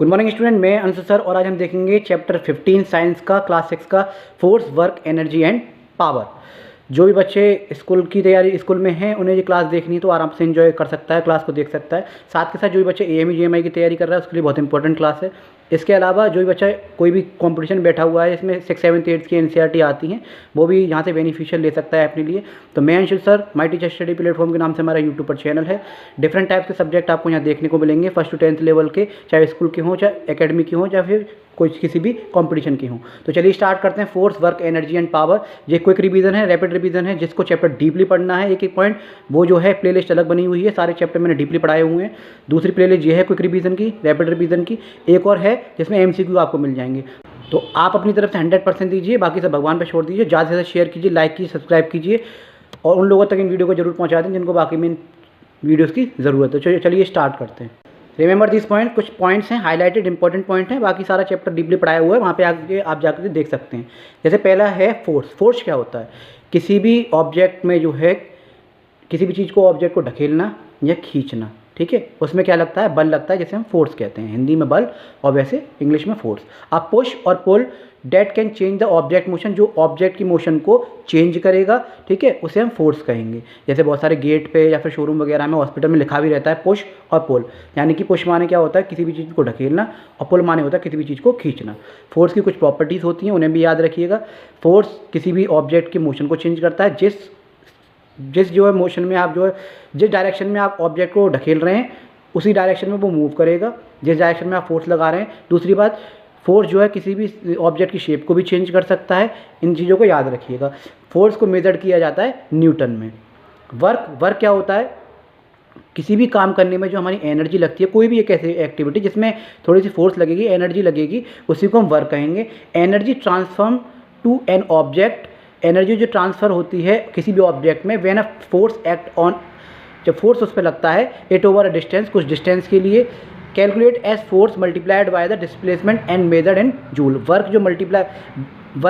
Good morning student, मैं Anshu sir और आज हम देखेंगे चैप्टर 15 साइंस का क्लास 6 का force, work, energy and power. जो भी बच्चे स्कूल की तैयारी स्कूल में हैं उन्हें ये क्लास देखनी है तो आराम से एंजॉय कर सकता है, क्लास को देख सकता है। साथ के साथ जो भी बच्चे एएमई जीएमआई की तैयारी कर रहा है उसके लिए बहुत इंपॉर्टेंट क्लास है। इसके अलावा जो भी बच्चा कोई भी कंपटीशन बैठा हुआ है इसमें 6, 7, 8 की एनसीईआरटी आती हैं, वो भी यहाँ से बेनिफिशियल ले सकता है अपने लिए। तो मैं Anshu sir, my teacher study platform के नाम से हमारा यूट्यूब पर चैनल है। डिफरेंट टाइप्स के सब्जेक्ट आपको यहाँ देखने को मिलेंगे, 1st to 10th लेवल के, चाहे स्कूल के हों, चाहे एकेडमी की हों, या फिर कोई किसी भी कंपटीशन की हों। तो चलिए स्टार्ट करते हैं। Force, work, energy and power, ये क्विक रिवीजन है, रैपिड रिवीजन है। जिसको चैप्टर डीपली पढ़ना है एक एक पॉइंट, वो जो है प्लेलिस्ट अलग बनी हुई है, सारे चैप्टर मैंने डीपली पढ़ाए हुए हैं। दूसरी प्लेलिस्ट ये है क्विक रिवीजन की, रैपिड रिवीजन की। एक और है जिसमें एमसीक्यू आपको मिल जाएंगे। तो आप अपनी तरफ से 100% दीजिए, बाकी सब भगवान पर छोड़ दीजिए। ज़्यादा से ज़्यादा शेयर कीजिए, लाइक कीजिए, सब्सक्राइब कीजिए और उन लोगों तक इन वीडियो को जरूर पहुँचा दें जिनको बाकी में वीडियोज़ की ज़रूरत है। चलिए स्टार्ट करते हैं। रिमेंबर दिस पॉइंट, कुछ पॉइंट्स हैं हाईलाइटेड, इंपॉर्टेंट पॉइंट हैं, बाकी सारा चैप्टर डीपली पढ़ाया हुआ है, वहाँ पे आगे आप जाकर देख सकते हैं। जैसे पहला है फोर्स। फोर्स क्या होता है? किसी भी ऑब्जेक्ट में जो है, किसी भी चीज़ को, ऑब्जेक्ट को ढकेलना या खींचना, ठीक है, उसमें क्या लगता है? बल लगता है, जिसे हम फोर्स कहते हैं। हिंदी में बल और वैसे इंग्लिश में फोर्स। अब पुश और pull that can change the object motion, जो ऑब्जेक्ट की मोशन को चेंज करेगा, ठीक है, उसे हम फोर्स कहेंगे। जैसे बहुत सारे गेट पे या फिर शोरूम वगैरह में, हॉस्पिटल में लिखा भी रहता है पुश और पुल। यानी कि पुश माने क्या होता है? किसी भी चीज़ को ढकेलना, और पुल माने होता है किसी भी चीज़ को खींचना। फोर्स की कुछ प्रॉपर्टीज़ होती हैं, उन्हें भी याद रखिएगा। फोर्स किसी भी ऑब्जेक्ट की मोशन को चेंज करता है। जिस जो है मोशन में आप जो है, जिस डायरेक्शन में आप ऑब्जेक्ट को ढकेल रहे हैं उसी डायरेक्शन में वो मूव करेगा, जिस डायरेक्शन में आप फोर्स लगा रहे हैं। दूसरी बात, फोर्स जो है किसी भी ऑब्जेक्ट की शेप को भी चेंज कर सकता है। इन चीज़ों को याद रखिएगा। फोर्स को मेजर किया जाता है न्यूटन में। वर्क क्या होता है? किसी भी काम करने में जो हमारी एनर्जी लगती है, कोई भी एक ऐसी एक्टिविटी जिसमें थोड़ी सी फोर्स लगेगी, एनर्जी लगेगी, उसी को हम वर्क कहेंगे। Energy transform to an object, energy जो ट्रांसफ़र होती है किसी भी ऑब्जेक्ट में, when a force act on, जब फोर्स उस पर लगता है, इट ओवर अ डिस्टेंस, कुछ डिस्टेंस के लिए। Calculate as force multiplied by the displacement and measured in joule. Work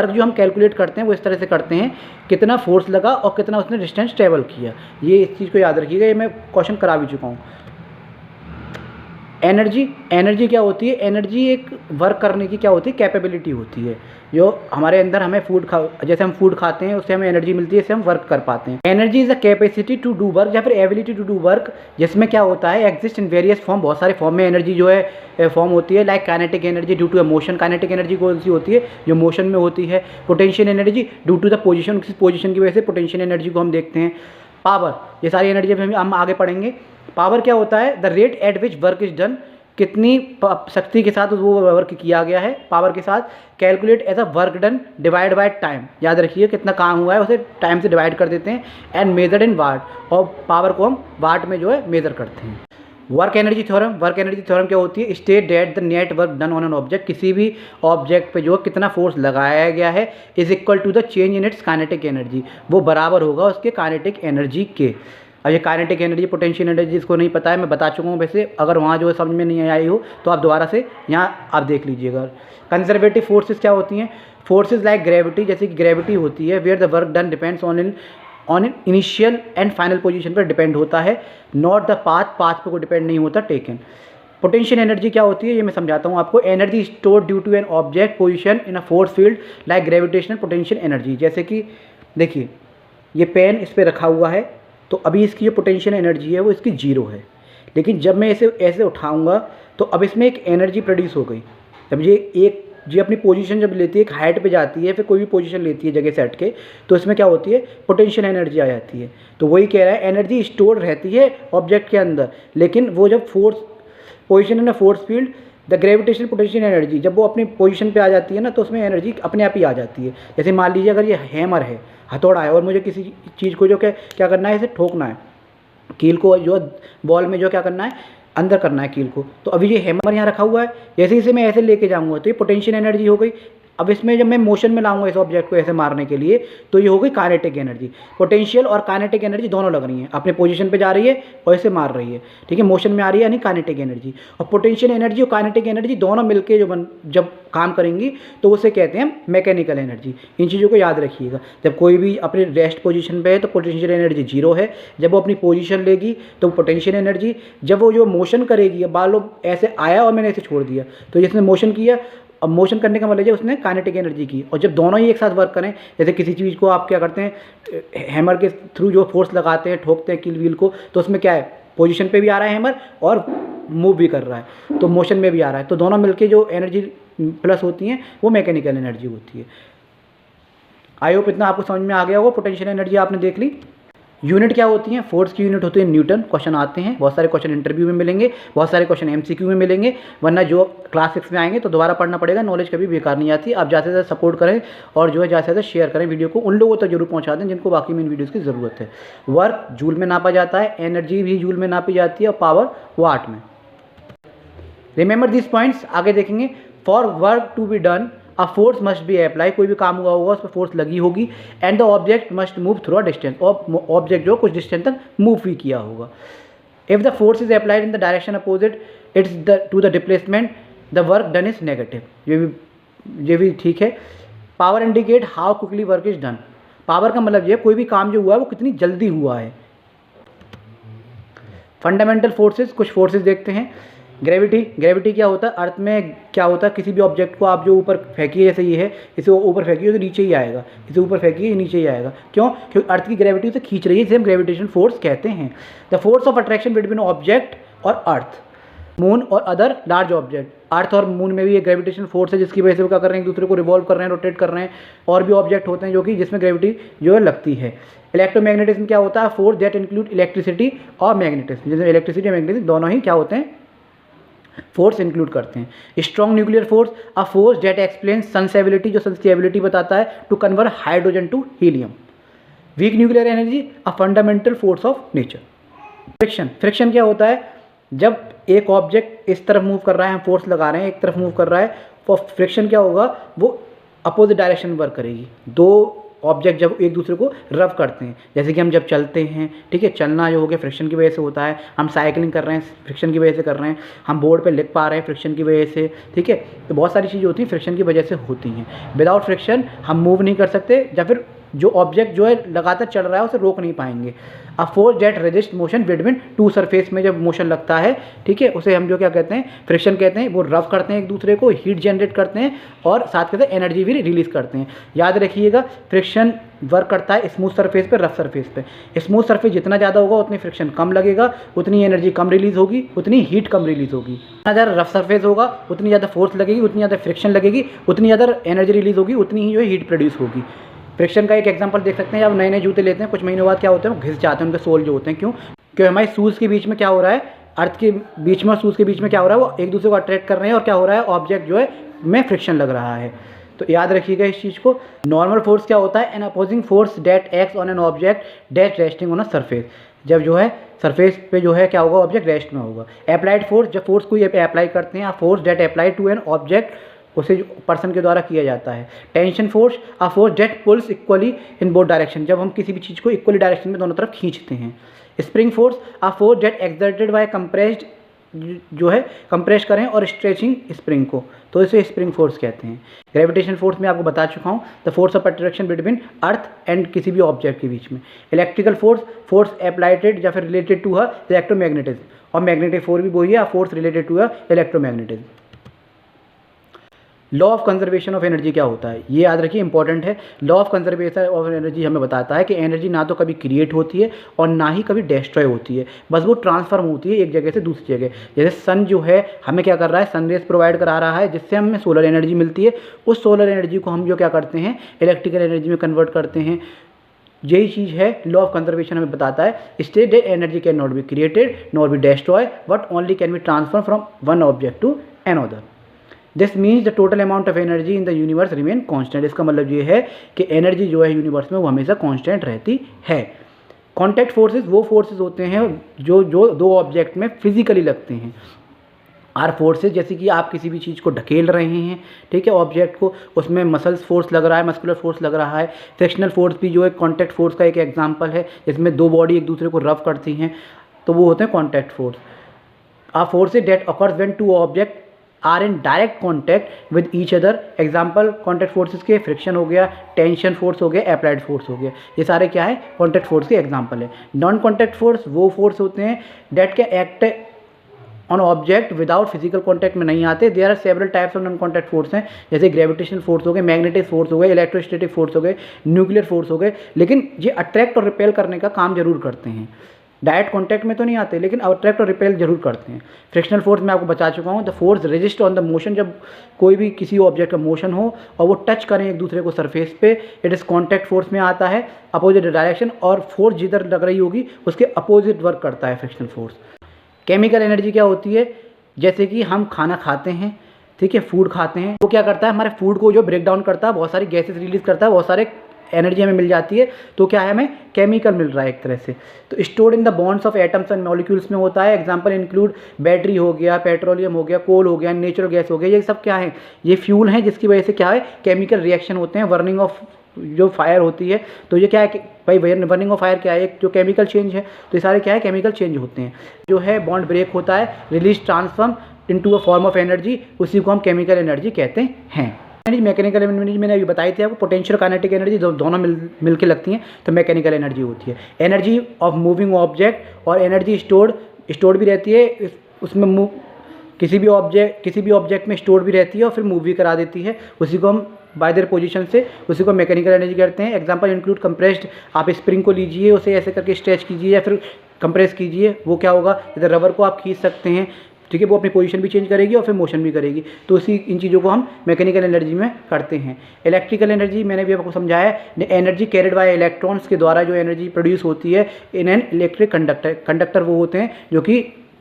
जो हम कैलकुलेट करते हैं वो इस तरह से करते हैं, कितना फोर्स लगा और कितना उसने डिस्टेंस ट्रेवल किया। ये इस चीज़ को याद रखिएगा, ये मैं क्वेश्चन करा भी चुका हूँ। एनर्जी क्या होती है? एनर्जी एक वर्क करने की क्या होती है? कैपेबिलिटी होती है। जो हमारे अंदर हमें जैसे हम फूड खाते हैं उससे हमें एनर्जी मिलती है, इससे हम वर्क कर पाते हैं। Energy is a capacity to do work या फिर एबिलिटी टू डू वर्क, जिसमें क्या होता है? एग्जिस्ट इन वेरियस फॉर्म, बहुत सारे फॉर्म में एनर्जी जो है फॉर्म होती है। Like kinetic energy due to a motion, kinetic energy कौन सी होती है? जो मोशन में होती है। Potential energy due to the position, किसी पोजिशन की वजह से पोटेंशियल एनर्जी को हम देखते हैं। पावर, ये सारी एनर्जी हम आगे पढ़ेंगे। पावर क्या होता है? The rate at which work is done, कितनी शक्ति के साथ वो वर्क किया गया है पावर के साथ। Calculate as a work done divide by time, याद रखिए कितना काम हुआ है उसे टाइम से डिवाइड कर देते हैं। एंड मेजर्ड इन वाट, और पावर को हम वाट में जो है मेजर करते हैं। वर्क एनर्जी थ्योरम क्या होती है? State that the net work done on an object, किसी भी ऑब्जेक्ट पे जो कितना फोर्स लगाया गया है, is equal to the change in its kinetic energy, वो बराबर होगा उसके काइनेटिक एनर्जी के। अब ये काइनेटिक एनर्जी, पोटेंशियल एनर्जी जिसको नहीं पता है, मैं बता चुका हूँ वैसे, अगर वहाँ जो है समझ में नहीं आई हो तो आप दोबारा से यहाँ आप देख लीजिएगा। कंजर्वेटिव फोर्सेस क्या होती हैं? फोर्सेस लाइक ग्रेविटी, जैसे कि ग्रेविटी होती है, where the work done depends on initial and final position पर डिपेंड होता है, नॉट द पाथ पर कोई डिपेंड नहीं होता, टेकन। पोटेंशियल एनर्जी क्या होती है ये मैं समझाता हूँ आपको। Energy store due to an object position in a force field like gravitational potential energy. जैसे कि देखिए ये पेन इस पर रखा हुआ है, तो अभी इसकी जो पोटेंशियल एनर्जी है वो इसकी 0 है, लेकिन जब मैं इसे ऐसे उठाऊंगा तो अब इसमें एक एनर्जी प्रोड्यूस हो गई। जब ये अपनी पोजीशन जब लेती है, एक हाइट पे जाती है, फिर कोई भी पोजीशन लेती है जगह से हट के, तो इसमें क्या होती है? पोटेंशियल एनर्जी आ जाती है। तो वही कह रहा है, एनर्जी स्टोर रहती है ऑब्जेक्ट के अंदर, लेकिन वो जब पोजीशन है ना, force field, the gravitational potential energy, जब वो अपनी पोजीशन पे आ जाती है ना, तो उसमें एनर्जी अपने आप ही आ जाती है। जैसे मान लीजिए अगर ये हैमर है, हथौड़ा है, और मुझे किसी चीज़ को जो क्या करना है, इसे ठोकना है, कील को जो बॉल में जो क्या करना है, अंदर करना है कील को। तो अभी ये हैमर यहाँ रखा हुआ है, जैसे इसे मैं ऐसे लेके जाऊँगा तो ये पोटेंशियल एनर्जी हो गई। अब इसमें जब मैं मोशन में लाऊंगा इस ऑब्जेक्ट को ऐसे मारने के लिए, तो ये हो गई काइनेटिक एनर्जी। पोटेंशियल और काइनेटिक एनर्जी दोनों लग रही हैं, अपने पोजीशन पे जा रही है और ऐसे मार रही है, ठीक है, मोशन में आ रही है, यानी काइनेटिक एनर्जी। और पोटेंशियल एनर्जी और काइनेटिक एनर्जी दोनों मिलकर जब काम करेंगी तो उसे कहते हैं मैकेनिकल एनर्जी। इन चीज़ों को याद रखिएगा। जब कोई भी अपने रेस्ट पोजीशन पे है तो पोटेंशियल एनर्जी जीरो है, जब वो अपनी पोजीशन लेगी तो पोटेंशियल एनर्जी, जब वो जो मोशन करेगी, मान लो ऐसे आया और मैंने ऐसे छोड़ दिया, तो जिसने मोशन किया, अब मोशन करने का मतलब है उसने काइनेटिक एनर्जी की। और जब दोनों ही एक साथ वर्क करें, जैसे किसी चीज़ को आप क्या करते हैं, हैमर के थ्रू जो फोर्स लगाते हैं, ठोकते हैं किल व्हील को, तो उसमें क्या है, पोजीशन पे भी आ रहा है हैमर और मूव भी कर रहा है, तो मोशन में भी आ रहा है, तो दोनों मिलके जो एनर्जी प्लस होती हैं वो मैकेनिकल एनर्जी होती है। आई होप इतना आपको समझ में आ गया होगा। पोटेंशियल एनर्जी आपने देख ली। यूनिट क्या होती हैं, फोर्स की यूनिट होती है न्यूटन। क्वेश्चन आते हैं, बहुत सारे क्वेश्चन इंटरव्यू में मिलेंगे, बहुत सारे क्वेश्चन एमसीक्यू में मिलेंगे, वरना जो क्लास 6 में आएंगे तो दोबारा पढ़ना पड़ेगा। नॉलेज कभी बेकार नहीं आती। आप ज़्यादा से ज़्यादा सपोर्ट करें और जो है ज़्यादा से ज़्यादा शेयर करें वीडियो को, उन लोगों तक जरूर पहुँचा दें जिनको बाकी में इन वीडियोज़ की ज़रूरत है। वर्क जूल में नापा जाता है, एनर्जी भी जूल में नापी जाती है और पावर वाट में। रिमेंबर दिस पॉइंट्स, आगे देखेंगे। For work to be done a force must be apply, कोई भी काम हुआ होगा उस पर फोर्स लगी होगी। And the object must move through a distance, और ऑब्जेक्ट जो कुछ डिस्टेंस तक मूव भी किया होगा। If the force is applied in the direction opposite its to the displacement, the work done is negative. ये भी ठीक है। Power indicate how quickly work is done. Power का मतलब ये कोई भी काम जो हुआ है वो कितनी जल्दी हुआ है। फंडामेंटल फोर्सेस, कुछ फोर्सेस देखते हैं। ग्रेविटी क्या होता है, अर्थ में क्या होता है, किसी भी ऑब्जेक्ट को आप जो ऊपर फेंकिए, जैसे ये है, इसे ऊपर फेंकिए तो नीचे ही आएगा, इसे ऊपर फेंकिए नीचे ही आएगा। क्यों? क्योंकि अर्थ की ग्रेविटी उसे खींच रही है, इसे हम ग्रेविटेशन फोर्स कहते हैं। The force of attraction between object और अर्थ, मून और अदर लार्ज ऑब्जेक्ट। अर्थ और मून में भी एक ग्रेविटेशन फोर्स है जिसकी वजह से वो क्या कर रहे हैं, एक दूसरे को रिवॉल्व कर रहे हैं, रोटेट कर रहे हैं। और भी ऑब्जेक्ट होते हैं जो कि जिसमें ग्रेविटी जो है लगती है। इलेक्ट्रोमैग्नेटिज्म क्या होता है, फोर्स दैट इंक्लूड इलेक्ट्रिसिटी और मैग्नेटिज्म। जैसे इलेक्ट्रिसिटी और मैग्नेटिज्म दोनों ही क्या होते हैं, फोर्स इंक्लूड करते हैं। Strong nuclear force, a force that explain sun stability, जो सन की एबिलिटी बताता है to convert hydrogen to helium. Weak nuclear energy, a fundamental force of nature. Friction क्या होता है, जब एक ऑब्जेक्ट इस तरफ मूव कर रहा है, हम फोर्स लगा रहे हैं, एक तरफ मूव कर रहा है, तो फ्रिक्शन क्या होगा, वो अपोजिट डायरेक्शन में वर्क करेगी। दो ऑब्जेक्ट जब एक दूसरे को रब करते हैं, जैसे कि हम जब चलते हैं, ठीक है, चलना जो हो गया फ्रिक्शन की वजह से होता है। हम साइकिलिंग कर रहे हैं, फ्रिक्शन की वजह से कर रहे हैं। हम बोर्ड पे लिख पा रहे हैं, फ्रिक्शन की वजह से, ठीक है। तो बहुत सारी चीज़ें होती हैं फ्रिक्शन की वजह से होती हैं। विदाउट फ्रिक्शन हम मूव नहीं कर सकते, या फिर जो ऑब्जेक्ट जो है लगातार चल रहा है उसे रोक नहीं पाएंगे। A force that resist motion between two surface में जब मोशन लगता है, ठीक है, उसे हम जो क्या कहते हैं, फ्रिक्शन कहते हैं। वो रब करते हैं एक दूसरे को, हीट जनरेट करते हैं और साथ के साथ एनर्जी भी रिलीज करते हैं। याद रखिएगा, फ्रिक्शन वर्क करता है स्मूथ सरफेस पे, रफ सरफेस पे। स्मूथ सरफेस जितना ज़्यादा होगा उतनी फ्रिक्शन कम लगेगा, उतनी एनर्जी कम रिलीज होगी, उतनी हीट कम रिलीज होगी। जितना ज़्यादा रफ सरफेस होगा उतनी ज़्यादा फोर्स लगेगी, उतनी ज़्यादा फ्रिक्शन लगेगी, उतनी ज़्यादा एनर्जी रिलीज होगी, उतनी ही जो है हीट प्रोड्यूस होगी। फ्रिक्शन का एक एग्जांपल देख सकते हैं, जब नए नए जूते लेते हैं कुछ महीनों बाद क्या होता है, वो घिस जाते हैं, उनके सोल जो होते हैं। क्यों? क्योंकि हमारे शूज़ के बीच में क्या हो रहा है, अर्थ के बीच में और शूज़ के बीच में क्या हो रहा है, वो एक दूसरे को अट्रैक्ट कर रहे हैं और क्या हो रहा है, ऑब्जेक्ट जो है में फ्रिक्शन लग रहा है। तो याद रखिएगा इस चीज़ को। नॉर्मल फोर्स क्या होता है, an opposing force that acts on an object that resting on a surface. जब जो है सरफेस पे जो है क्या होगा, ऑब्जेक्ट रेस्ट में होगा। अप्लाइड फोर्स, जब फोर्स को ये अप्लाई करते हैं, force that applied to an object, उसे पर्सन के द्वारा किया जाता है। Tension force, a force that pulls equally in both direction, जब हम किसी भी चीज़ को इक्वली डायरेक्शन में दोनों तरफ खींचते हैं। Spring force, a force that exerted by compressed, जो है कंप्रेस करें और स्ट्रेचिंग स्प्रिंग को, तो इसे स्प्रिंग फोर्स कहते हैं। ग्रेविटेशन फोर्स में आपको बता चुका हूँ, the force of attraction between earth and किसी भी ऑब्जेक्ट के बीच में। इलेक्ट्रिकल फोर्स, फोर्स अप्लाइड या फिर रिलेटेड टू अ इलेक्ट्रोमैग्नेटिज्म, और मैग्नेटिक फोर्स भी वही है, force related to a electromagnetism. Law of conservation of energy क्या होता है, ये याद रखिए, इंपॉर्टेंट है। Law of conservation of energy हमें बताता है कि एनर्जी ना तो कभी क्रिएट होती है और ना ही कभी डिस्ट्रॉय होती है, बस वो ट्रांसफॉर्म होती है एक जगह से दूसरी जगह। जैसे सन जो है हमें क्या कर रहा है, सन रेज प्रोवाइड करा रहा है, जिससे हमें सोलर एनर्जी मिलती है। उस सोलर एनर्जी को हम जो क्या करते हैं, इलेक्ट्रिकल एनर्जी में कन्वर्ट करते हैं। यही चीज़ है, लॉ ऑफ कंजर्वेशन हमें बताता है, state that energy can not be created not be destroy but only can be transfer from one object to another. This means the total amount of energy in the universe remain constant. इसका मतलब ये है कि energy जो है universe में वो हमेशा कॉन्स्टेंट रहती है। कॉन्टैक्ट फोर्सेस वो फोर्सेस होते हैं जो दो ऑब्जेक्ट में फिजिकली लगते हैं। आर फोर्सेज, जैसे कि आप किसी भी चीज़ को ढकेल रहे हैं, ठीक है, ऑब्जेक्ट को, उसमें मसल्स फोर्स लग रहा है, मस्कुलर फोर्स लग रहा है। फ्रिक्शनल फोर्स भी जो है कॉन्टैक्ट फोर्स का एक एग्जांपल है, जिसमें दो बॉडी एक दूसरे को रब करती हैं, तो वो होते हैं contact force. Are forces that occurs when two object are in direct contact with each other. Example contact forces के फ्रिक्शन हो गया, टेंशन फोर्स हो गया, अप्लाइड फोर्स हो गया, ये सारे क्या है, कॉन्टैक्ट फोर्स के एग्जाम्पल है। नॉन कॉन्टैक्ट फोर्स वो फोर्स होते हैं डेट के act on object without physical contact में नहीं आते। There are several types of non contact force हैं, जैसे ग्रेविटेशनल फोर्स हो गए, मैग्नेटिक फोर्स हो गए, इलेक्ट्रोस्टैटिक फोर्स हो गए, न्यूक्लियर फोर्स हो गए, लेकिन ये अट्रैक्ट और रिपेल करने का काम जरूर करते हैं। डायरेक्ट कॉन्टैक्ट में तो नहीं आते, लेकिन अट्रैक्ट और रिपेल जरूर करते हैं। फ्रिक्शनल फोर्स मैं आपको बता चुका हूँ, the force resist on the motion, जब कोई भी किसी ऑब्जेक्ट का मोशन हो और वो टच करें एक दूसरे को सरफेस पे, इट इज़ कॉन्टैक्ट फोर्स में आता है। अपोजिट डायरेक्शन और फोर्स जिधर लग रही होगी उसके अपोजिट वर्क करता है फ्रिक्शनल फोर्स। केमिकल एनर्जी क्या होती है, जैसे कि हम खाना खाते हैं, ठीक है, फूड खाते हैं, वो क्या करता है, हमारे फूड को जो ब्रेक डाउन करता है, बहुत सारी गैसेस रिलीज करता है, बहुत सारे एनर्जी हमें मिल जाती है, तो क्या है, हमें केमिकल मिल रहा है एक तरह से। तो stored in the bonds of atoms and molecules में होता है। एग्जांपल इंक्लूड बैटरी हो गया, पेट्रोलियम हो गया, कोल हो गया, नेचुरल गैस हो गया, ये सब क्या है, ये फ्यूल हैं जिसकी वजह से क्या है, केमिकल रिएक्शन होते हैं, बर्निंग ऑफ जो फायर होती है, तो ये क्या है कि भाई बर्निंग ऑफ फायर क्या है, एक जो केमिकल चेंज है, तो ये सारे क्या है, केमिकल चेंज होते हैं। जो है बॉन्ड ब्रेक होता है, release transform into a form of energy, उसी को हम केमिकल एनर्जी कहते हैं। एनर्जी मैकेनिकल एनर्जी मैंने अभी बताई थी आपको, पोटेंशियल काइनेटिक एनर्जी दोनों मिल के लगती हैं, तो मैकेनिकल एनर्जी होती है। एनर्जी ऑफ मूविंग ऑब्जेक्ट और एनर्जी स्टोर्ड भी रहती है, उसमें किसी भी ऑब्जेक्ट में स्टोर भी रहती है और फिर मूव भी करा देती है, उसी को हम बाय देयर पोजीशन से, उसी को मैकेनिकल एनर्जी कहते हैं। एग्जांपल इंक्लूड कंप्रेस्ड, आप स्प्रिंग को लीजिए, उसे ऐसे करके स्ट्रेच कीजिए या फिर कंप्रेस कीजिए, वो क्या होगा, इधर रबर को आप खींच सकते हैं, ठीक है, वो अपनी पोजीशन भी चेंज करेगी और फिर मोशन भी करेगी, तो उसी इन चीज़ों को हम मैकेनिकल एनर्जी में करते हैं। इलेक्ट्रिकल एनर्जी मैंने भी आपको समझाया है, एनर्जी कैरिड बाय इलेक्ट्रॉन्स के द्वारा जो एनर्जी प्रोड्यूस होती है इन एन इलेक्ट्रिक कंडक्टर वो होते हैं जो कि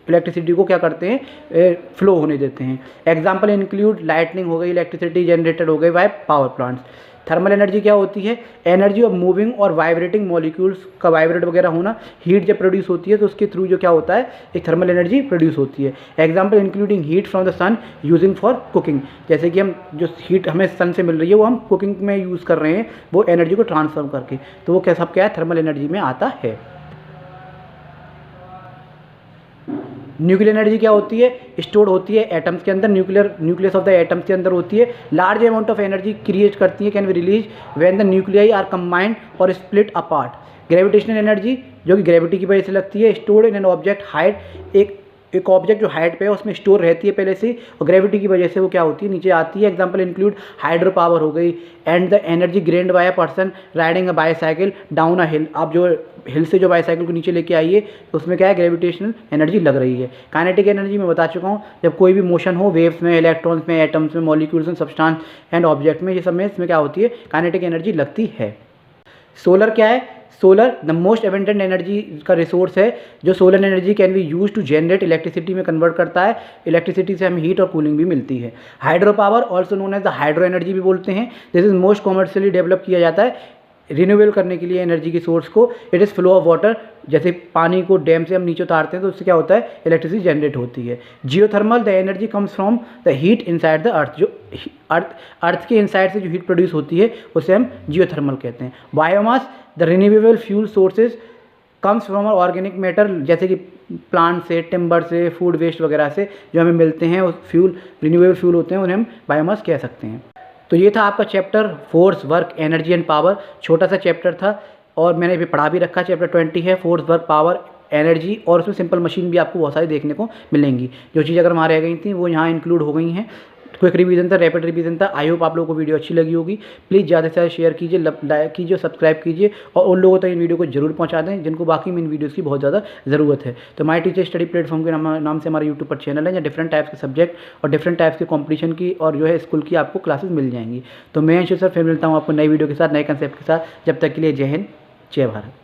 इलेक्ट्रिसिटी को क्या करते हैं, फ्लो होने देते हैं। एग्जाम्पल इंक्लूड लाइटनिंग हो गई, इलेक्ट्रिसिटी जनरेटेड हो गई by power plants. Thermal energy क्या होती है, एनर्जी ऑफ मूविंग और वाइब्रेटिंग मॉलिक्यूल्स का वाइब्रेट वगैरह होना, हीट जब प्रोड्यूस होती है तो उसके थ्रू जो क्या होता है, एक थर्मल एनर्जी प्रोड्यूस होती है। Example including heat from the sun using for cooking, जैसे कि हम जो हीट हमें सन से मिल रही है वो हम कुकिंग में यूज़ कर रहे हैं, वो एनर्जी को ट्रांसफॉर्म करके, तो वो क्या सब क्या है, थर्मल एनर्जी में आता है। न्यूक्लियर एनर्जी क्या होती है, स्टोर्ड होती है एटम्स के अंदर, न्यूक्लियस ऑफ द एटम्स के अंदर होती है, large amount of energy create करती है, can be release when the nuclei are combined और स्प्लिट अपार्ट। ग्रेविटेशनल एनर्जी जो कि ग्रेविटी की वजह से लगती है, stored in an object height, एक ऑब्जेक्ट जो हाइट पे है उसमें स्टोर रहती है पहले से, और ग्रेविटी की वजह से वो क्या होती है, नीचे आती है। एग्जांपल इंक्लूड हाइड्रो पावर हो गई, and the energy gained by a person riding a bicycle down a hill, आप जो हिल से जो बाईसाइकिल को नीचे लेके आइए तो उसमें क्या है, ग्रेविटेशनल एनर्जी लग रही है। काइनेटिक एनर्जी मैं बता चुका हूँ, जब कोई भी मोशन हो, वेव्स में, इलेक्ट्रॉन्स में, एटम्स में, मॉलिक्यूल्स में, सब्सटेंस एंड ऑब्जेक्ट में, ये सब में इसमें क्या होती है, काइनेटिक एनर्जी लगती है। सोलर क्या है, solar the most abundant energy का रिसोर्स है, जो solar energy can be use to generate electricity में कन्वर्ट करता है, इलेक्ट्रिसिटी से हमें हीट और कूलिंग भी मिलती है। Hydro power also known as the hydro energy भी बोलते हैं, this is most commercially develop किया जाता है रिन्यूएबल करने के लिए एनर्जी की सोर्स को। It is flow of water, जैसे पानी को डैम से हम नीचे उतारते हैं तो उससे क्या होता है, इलेक्ट्रिसिटी जनरेट होती है। Geothermal the energy comes from the heat inside the earth, जो अर्थ के इनसाइड से जो हीट प्रोड्यूस होती है उसे हम जियोथर्मल कहते हैं। Biomass the renewable fuel sources comes from organic matter, जैसे कि प्लांट से, टिम्बर से, फूड वेस्ट वगैरह से जो हमें मिलते हैं, वो फ्यूल रिन्यूएबल फ्यूल होते हैं, उन्हें हम बायोमास कह सकते हैं। तो ये था आपका chapter force, work, energy and power, छोटा सा चैप्टर था और मैंने अभी पढ़ा भी रखा। चैप्टर 20 है, फोर्स, वर्क, पावर, एनर्जी, और उसमें सिंपल मशीन भी आपको बहुत सारी देखने को मिलेंगी। जो चीज़ अगर वहाँ रह गई थी वो यहाँ इंक्लूड हो गई हैं। क्विक रिवीजन था, रैपिड रिवीजन था। आई होप आप लोगों को वीडियो अच्छी लगी होगी। प्लीज़ ज़्यादा से ज़्यादा शेयर कीजिए, लाइक कीजिए, सब्सक्राइब कीजिए और उन लोगों तक इन वीडियो को जरूर पहुंचा दें जिनको बाकी में इन वीडियोज़ की बहुत ज़्यादा ज़रूरत है। तो माय टीचर स्टडी प्लेटफॉर्म के नाम से हमारा यूट्यूब पर चैनल है, जहाँ डिफरेंट टाइप्स के सब्जेक्ट और डिफरेंट टाइप्स के कॉम्पिटिशन की और जो है स्कूल की आपको क्लासेस मिल जाएंगी। तो मैं अंशु सर फिर मिलता हूँ आपको नई वीडियो के साथ, नए कंसेप्ट के साथ। जब तक के लिए जय हिंद, जय भारत।